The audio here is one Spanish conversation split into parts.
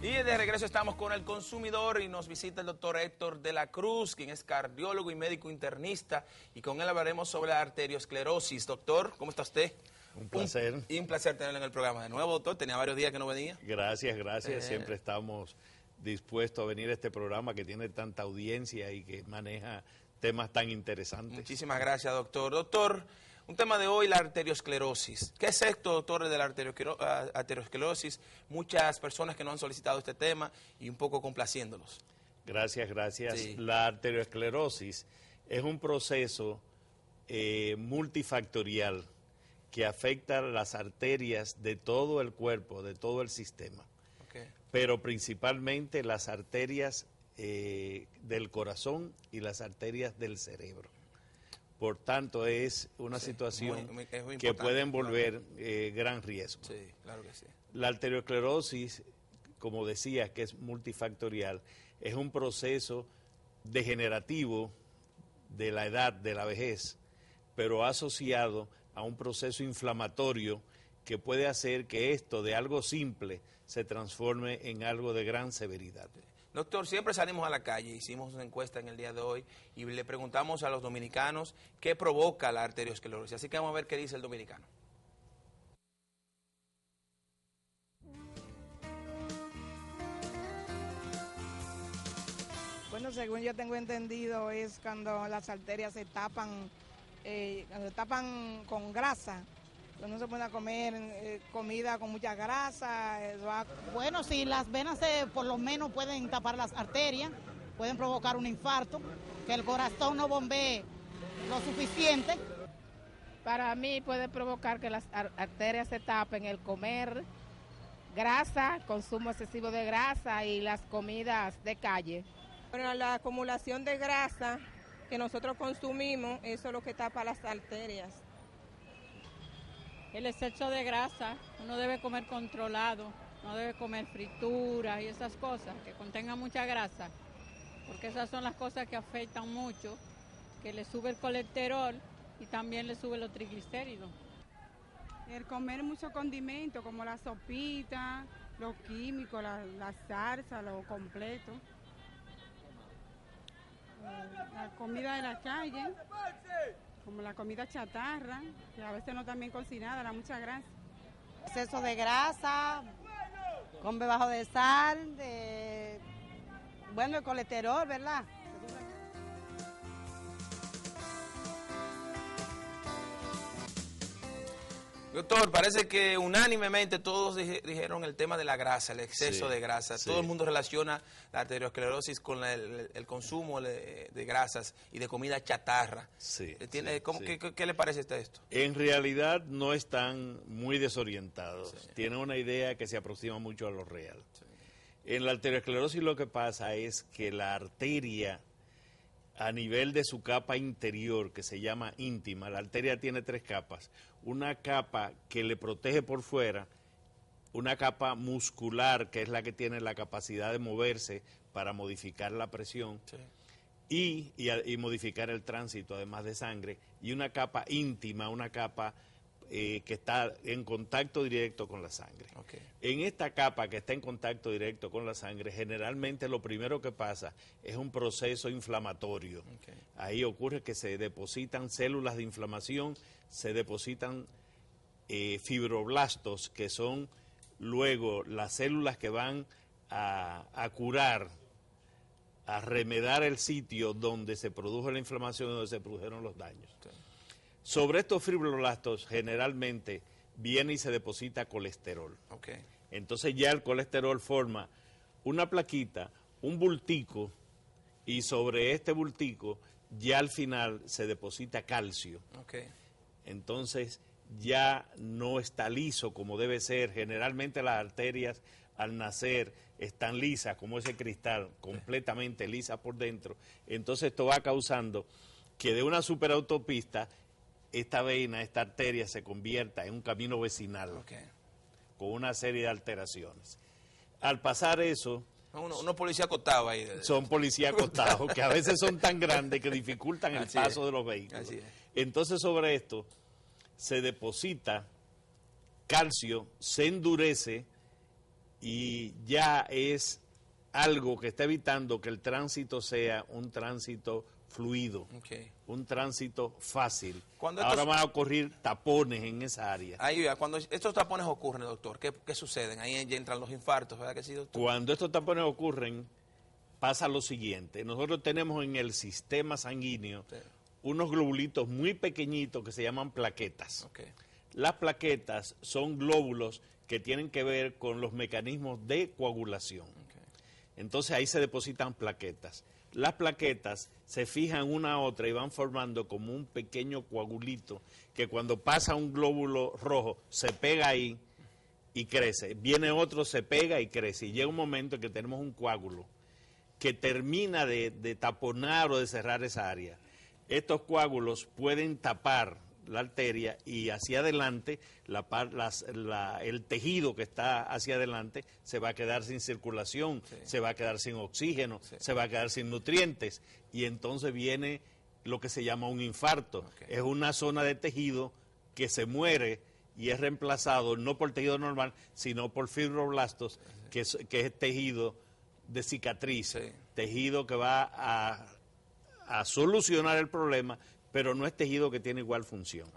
Y de regreso estamos con el consumidor y nos visita el doctor Héctor de la Cruz, quien es cardiólogo y médico internista, y con él hablaremos sobre la arteriosclerosis. Doctor, ¿cómo está usted? Un placer. Y un placer tenerlo en el programa de nuevo, doctor. Tenía varios días que no venía. Gracias. Siempre estamos dispuestos a venir a este programa que tiene tanta audiencia y que maneja temas tan interesantes. Muchísimas gracias, doctor. Doctor, un tema de hoy, la arteriosclerosis. ¿Qué es esto, doctor, de la arteriosclerosis? Muchas personas que nos han solicitado este tema y un poco complaciéndolos. Gracias. Sí. La arteriosclerosis es un proceso multifactorial que afecta las arterias de todo el cuerpo, de todo el sistema. Okay. Pero principalmente las arterias del corazón y las arterias del cerebro. Por tanto, es una situación que puede envolver gran riesgo. Sí, claro que sí. La arteriosclerosis, como decía, que es multifactorial, es un proceso degenerativo de la edad, de la vejez, pero asociado a un proceso inflamatorio que puede hacer que esto de algo simple se transforme en algo de gran severidad. Doctor, siempre salimos a la calle, hicimos una encuesta en el día de hoy y le preguntamos a los dominicanos qué provoca la arteriosclerosis. Así que vamos a ver qué dice el dominicano. Bueno, según yo tengo entendido, es cuando las arterias se tapan, con grasa. No se puede comer comida con mucha grasa. Bueno, si las venas por lo menos pueden tapar las arterias, pueden provocar un infarto, que el corazón no bombee lo suficiente. Para mí puede provocar que las arterias se tapen el comer grasa, consumo excesivo de grasa y las comidas de calle. Bueno, la acumulación de grasa que nosotros consumimos, eso es lo que tapa las arterias. El exceso de grasa, uno debe comer controlado, no debe comer frituras y esas cosas que contengan mucha grasa, porque esas son las cosas que afectan mucho, que le sube el colesterol y también le sube los triglicéridos. El comer mucho condimento, como la sopita, los químicos, la salsa, lo completo. La comida de la calle, como la comida chatarra, que a veces no está bien cocinada, da mucha grasa. Exceso de grasa, come bajo de sal, el colesterol, ¿verdad? Doctor, parece que unánimemente todos dijeron el tema de la grasa, el exceso de grasa. Sí. Todo el mundo relaciona la arteriosclerosis con el consumo de grasas y de comida chatarra. Sí, ¿Qué le parece a esto? En realidad no están muy desorientados. Sí. Tienen una idea que se aproxima mucho a lo real. Sí. En la arteriosclerosis lo que pasa es que la arteria, a nivel de su capa interior, que se llama íntima, la arteria tiene 3 capas. Una capa que le protege por fuera, una capa muscular, que es la que tiene la capacidad de moverse para modificar la presión, sí, y modificar el tránsito, además de sangre, y una capa íntima, una capa que está en contacto directo con la sangre. Okay. En esta capa que está en contacto directo con la sangre, generalmente lo primero que pasa es un proceso inflamatorio. Okay. Ahí ocurre que se depositan células de inflamación, se depositan fibroblastos, que son luego las células que van a curar, a remedar el sitio donde se produjo la inflamación, donde se produjeron los daños. Okay. Sobre estos fibroblastos generalmente viene y se deposita colesterol. Okay. Entonces ya el colesterol forma una plaquita, un bultico, y sobre este bultico ya al final se deposita calcio. Okay. Entonces ya no está liso como debe ser. Generalmente las arterias al nacer están lisas como ese cristal, completamente lisas por dentro. Entonces esto va causando que de una superautopista esta vena, esta arteria se convierta en un camino vecinal, okay, con una serie de alteraciones. Al pasar eso... Unos policías acostados ahí. Son policías acostados, que a veces son tan grandes que dificultan el paso de los vehículos. Así es. Entonces sobre esto se deposita calcio, se endurece y ya es algo que está evitando que el tránsito sea un tránsito fluido, un tránsito fácil. Ahora van a ocurrir tapones en esa área. Ahí, cuando estos tapones ocurren, doctor, ¿qué suceden? Ahí ya entran los infartos, ¿verdad que sí, doctor? Cuando estos tapones ocurren, pasa lo siguiente. Nosotros tenemos en el sistema sanguíneo unos globulitos muy pequeñitos que se llaman plaquetas. Las plaquetas son glóbulos que tienen que ver con los mecanismos de coagulación. Entonces ahí se depositan plaquetas. Las plaquetas se fijan una a otra y van formando como un pequeño coagulito que cuando pasa un glóbulo rojo se pega ahí y crece. Viene otro, se pega y crece. Y llega un momento en que tenemos un coágulo que termina de taponar o de cerrar esa área. Estos coágulos pueden tapar la arteria y hacia adelante el tejido que está hacia adelante se va a quedar sin circulación, se va a quedar sin oxígeno, se va a quedar sin nutrientes y entonces viene lo que se llama un infarto. Es una zona de tejido que se muere y es reemplazado no por tejido normal, sino por fibroblastos, que es tejido de cicatriz, tejido que va a solucionar el problema, pero no es tejido que tiene igual función.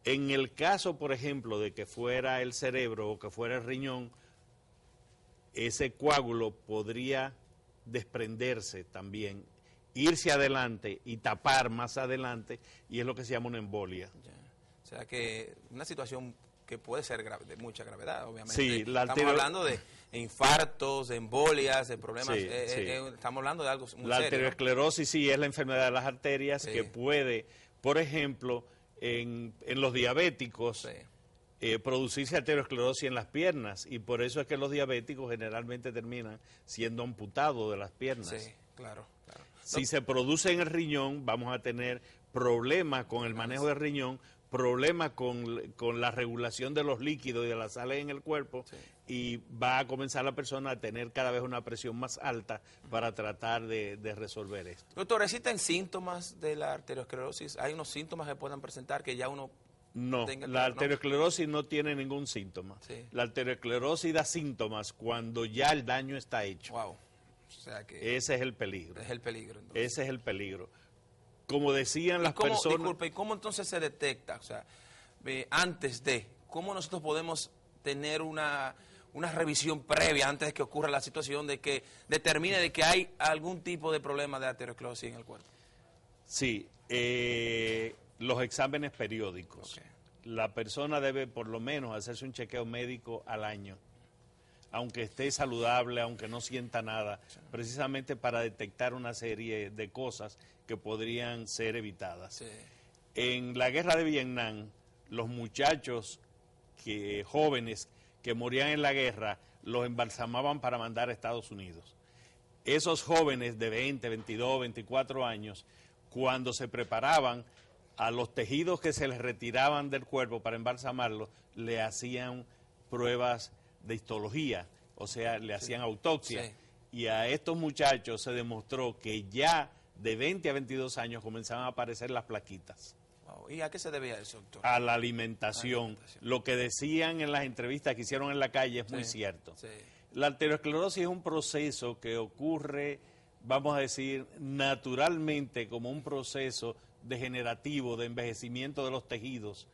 En el caso, por ejemplo, de que fuera el cerebro o que fuera el riñón, ese coágulo podría desprenderse también, irse adelante y tapar más adelante, y es lo que se llama una embolia. O sea que una situación que puede ser de mucha gravedad, obviamente. Sí, estamos hablando de infartos, de embolias, de problemas, estamos hablando de algo muy serio. La arteriosclerosis sí es la enfermedad de las arterias que puede, por ejemplo, en los diabéticos, producirse arteriosclerosis en las piernas, y por eso es que los diabéticos generalmente terminan siendo amputados de las piernas. Sí, claro. Si se produce en el riñón, vamos a tener problemas con el manejo del riñón, problemas con la regulación de los líquidos y de las sales en el cuerpo, y va a comenzar la persona a tener cada vez una presión más alta para tratar de resolver esto. Doctor, ¿existen síntomas de la arteriosclerosis? ¿Hay unos síntomas que puedan presentar que ya uno tenga? No, la arteriosclerosis no tiene ningún síntoma. La arteriosclerosis da síntomas cuando ya el daño está hecho. Wow. O sea que ese es el peligro. Es el peligro, entonces. Ese es el peligro. Como decían las personas... Disculpe, ¿y cómo entonces se detecta? O sea, antes de, ¿cómo nosotros podemos tener una revisión previa antes de que ocurra la situación de que determine de que hay algún tipo de problema de arteriosclerosis en el cuerpo? Sí, los exámenes periódicos. La persona debe por lo menos hacerse un chequeo médico al año, aunque esté saludable, aunque no sienta nada, precisamente para detectar una serie de cosas que podrían ser evitadas. En la guerra de Vietnam, los muchachos jóvenes que morían en la guerra, los embalsamaban para mandar a Estados Unidos. Esos jóvenes de 20, 22, 24 años, cuando se preparaban, a los tejidos que se les retiraban del cuerpo para embalsamarlos, le hacían pruebas de histología, o sea, le hacían autopsia. Y a estos muchachos se demostró que ya de 20 a 22 años comenzaban a aparecer las plaquitas. Wow. ¿Y a qué se debía eso, doctor? A la alimentación. Lo que decían en las entrevistas que hicieron en la calle es muy cierto. La arteriosclerosis es un proceso que ocurre, vamos a decir, naturalmente, como un proceso degenerativo de envejecimiento de los tejidos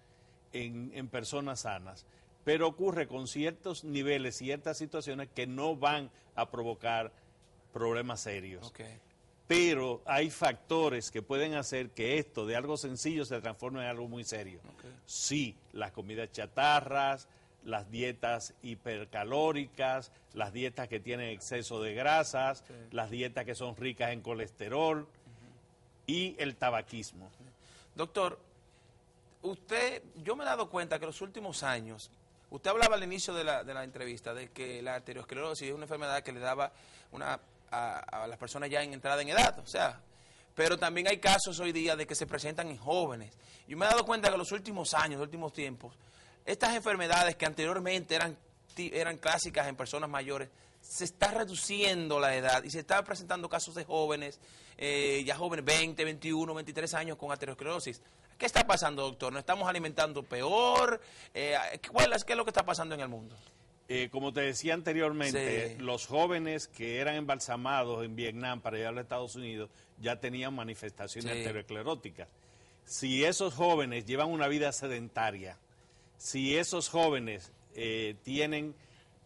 en personas sanas, pero ocurre con ciertos niveles, ciertas situaciones que no van a provocar problemas serios. Pero hay factores que pueden hacer que esto de algo sencillo se transforme en algo muy serio. Sí, las comidas chatarras, las dietas hipercalóricas, las dietas que tienen exceso de grasas, las dietas que son ricas en colesterol y el tabaquismo. Doctor, yo me he dado cuenta que en los últimos años, usted hablaba al inicio de la entrevista de que la arteriosclerosis es una enfermedad que le daba a las personas ya en entrada en edad, o sea, pero también hay casos hoy día de que se presentan en jóvenes. Yo me he dado cuenta que en los últimos años, los últimos tiempos, estas enfermedades que anteriormente eran clásicas en personas mayores, se está reduciendo la edad y se están presentando casos de jóvenes, ya jóvenes 20, 21, 23 años con arteriosclerosis. ¿Qué está pasando, doctor? ¿Nos estamos alimentando peor? ¿Qué es lo que está pasando en el mundo? Como te decía anteriormente, Sí. los jóvenes que eran embalsamados en Vietnam para llevarlo a Estados Unidos ya tenían manifestaciones Sí. arterioscleróticas. Si esos jóvenes llevan una vida sedentaria, si esos jóvenes tienen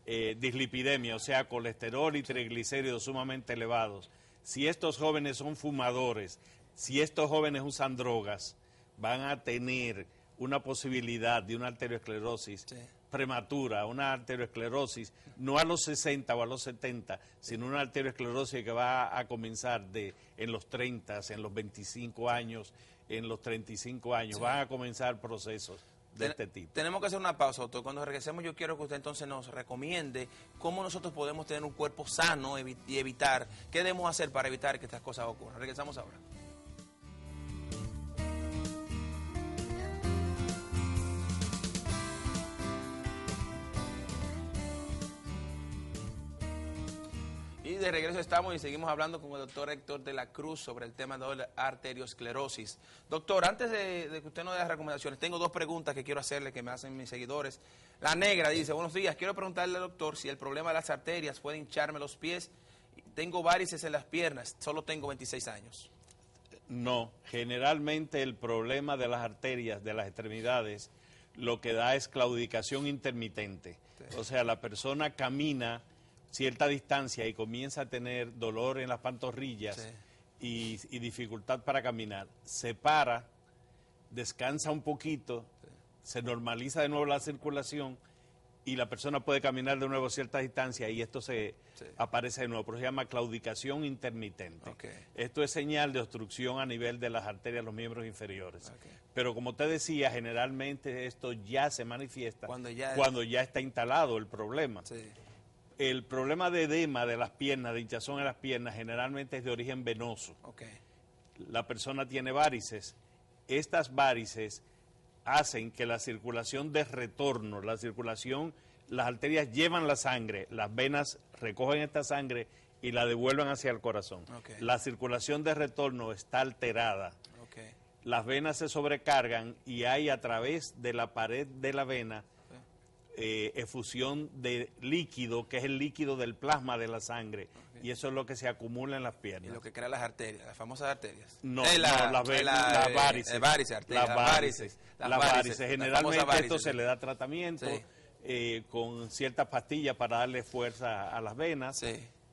dislipidemia, o sea, colesterol y triglicéridos sumamente elevados, si estos jóvenes son fumadores, si estos jóvenes usan drogas, van a tener una posibilidad de una arteriosclerosis Sí. prematura, una arteriosclerosis, no a los 60 o a los 70, sino una arteriosclerosis que va a comenzar en los 30, en los 25 años, en los 35 años, Sí. van a comenzar procesos de este tipo. Tenemos que hacer una pausa, doctor. Cuando regresemos yo quiero que usted entonces nos recomiende cómo nosotros podemos tener un cuerpo sano y evitar, qué debemos hacer para evitar que estas cosas ocurran. Regresamos ahora. Y de regreso estamos y seguimos hablando con el doctor Héctor de la Cruz sobre el tema de la arteriosclerosis. Doctor, antes de que usted nos dé las recomendaciones, tengo dos preguntas que quiero hacerle que me hacen mis seguidores. La Negra dice, buenos días, quiero preguntarle al doctor si el problema de las arterias puede hincharme los pies. Tengo varices en las piernas, solo tengo 26 años. No, generalmente el problema de las arterias, de las extremidades, lo que da es claudicación intermitente. Sí. O sea, la persona camina cierta distancia y comienza a tener dolor en las pantorrillas Sí. y dificultad para caminar. Se para, descansa un poquito, se normaliza de nuevo la circulación y la persona puede caminar de nuevo cierta distancia y esto se aparece de nuevo, pero se llama claudicación intermitente. Okay. Esto es señal de obstrucción a nivel de las arterias de los miembros inferiores. Okay. Pero como te decía, generalmente esto ya se manifiesta Cuando ya está instalado el problema. Sí. El problema de edema de las piernas, de hinchazón en las piernas, generalmente es de origen venoso. Okay. La persona tiene varices. Estas varices hacen que la circulación de retorno, las arterias llevan la sangre, las venas recogen esta sangre y la devuelven hacia el corazón. Okay. La circulación de retorno está alterada. Okay. Las venas se sobrecargan y hay a través de la pared de la vena efusión de líquido, que es el líquido del plasma de la sangre, y eso es lo que se acumula en las piernas. Y lo que crea las arterias, las famosas arterias. No, las varices. Las varices. Generalmente esto se le da tratamiento con ciertas pastillas para darle fuerza a las venas,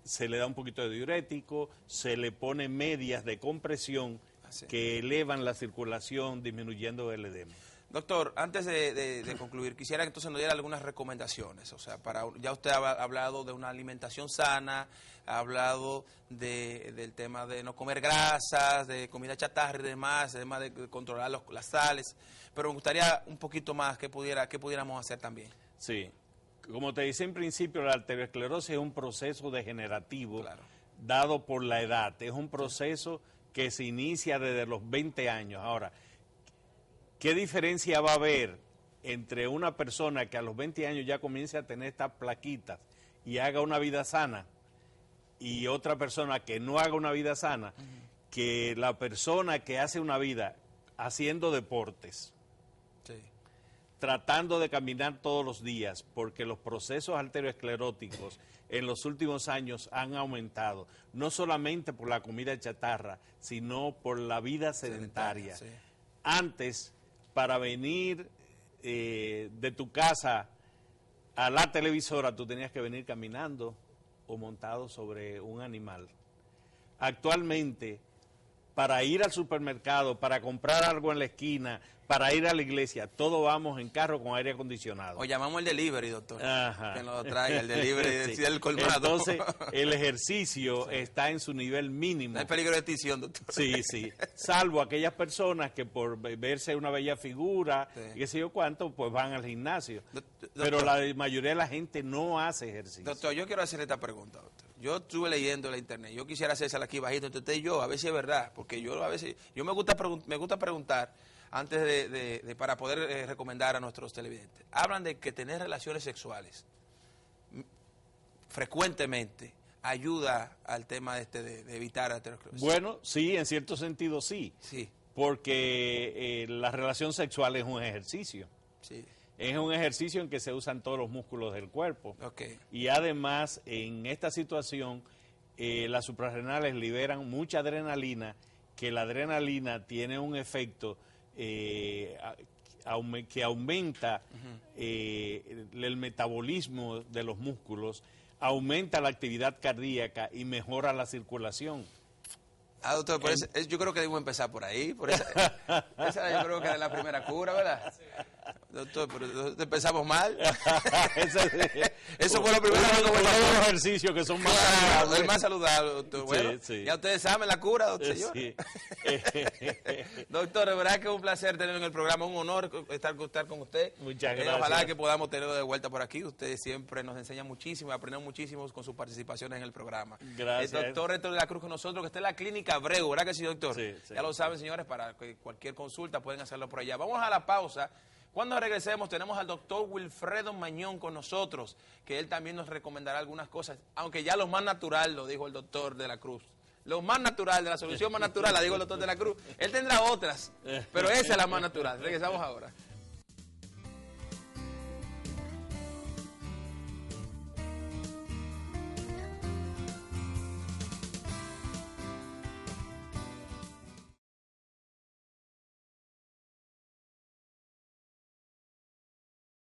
se le da un poquito de diurético, se le pone medias de compresión que elevan la circulación disminuyendo el edema. Doctor, antes de concluir, quisiera que entonces nos diera algunas recomendaciones. O sea, ya usted ha hablado de una alimentación sana, ha hablado del tema de no comer grasas, de comida chatarra y demás, además de controlar las sales. Pero me gustaría un poquito más que pudiéramos hacer también. Sí, como te decía en principio, la arteriosclerosis es un proceso degenerativo dado por la edad. Es un proceso que se inicia desde los 20 años. Ahora, ¿qué diferencia va a haber entre una persona que a los 20 años ya comience a tener estas plaquitas y haga una vida sana y otra persona que no haga una vida sana? Que la persona que hace una vida haciendo deportes, tratando de caminar todos los días, porque los procesos arterioscleróticos en los últimos años han aumentado, no solamente por la comida chatarra, sino por la vida sedentaria. Antes, para venir de tu casa a la televisora, tú tenías que venir caminando o montado sobre un animal. Actualmente, para ir al supermercado, para comprar algo en la esquina, para ir a la iglesia, todos vamos en carro con aire acondicionado. O llamamos el delivery, doctor. Ajá. Que nos traiga el delivery del colmado. Entonces, el ejercicio está en su nivel mínimo. No hay peligro de extinción, doctor. Sí, sí. Salvo aquellas personas que por verse una bella figura, y qué sé yo cuánto, pues van al gimnasio. Pero la mayoría de la gente no hace ejercicio. Doctor, yo quiero hacerle esta pregunta, doctor. Yo estuve leyendo en la internet. Yo quisiera hacérsela aquí bajito entre usted y yo, a ver si es verdad. Porque yo a veces, me gusta preguntar antes para poder recomendar a nuestros televidentes. Hablan de que tener relaciones sexuales frecuentemente ayuda al tema de evitar aterosclerosis. Bueno, sí, en cierto sentido sí. Sí. Porque la relación sexual es un ejercicio. Sí. Es un ejercicio en que se usan todos los músculos del cuerpo. Okay. Y además, en esta situación, las suprarrenales liberan mucha adrenalina, que la adrenalina tiene un efecto que aumenta el metabolismo de los músculos, aumenta la actividad cardíaca y mejora la circulación. Doctor, yo creo que debemos empezar por ahí. Esa yo creo que es la primera cura, ¿verdad? Sí. Doctor, pero empezamos mal. Eso fue lo primero que los ejercicios que son más saludables. El más saludable, doctor. Bueno, sí. Ya ustedes saben la cura, doctor. Sí. Doctor, de verdad que es un placer tenerlo en el programa, un honor estar con usted. Muchas gracias. Ojalá que podamos tenerlo de vuelta por aquí. Usted siempre nos enseña muchísimo y aprendemos muchísimo con sus participaciones en el programa. Gracias. El doctor Héctor de la Cruz con nosotros, que está en la Clínica Abreu, ¿verdad que sí, doctor? Sí. Ya lo saben, señores, para cualquier consulta pueden hacerlo por allá. Vamos a la pausa. Cuando regresemos tenemos al doctor Wilfredo Mañón con nosotros, que él también nos recomendará algunas cosas, aunque ya lo más natural lo dijo el doctor de la Cruz. Lo más natural, de la solución más natural la dijo el doctor de la Cruz. Él tendrá otras, pero esa es la más natural. Regresamos ahora.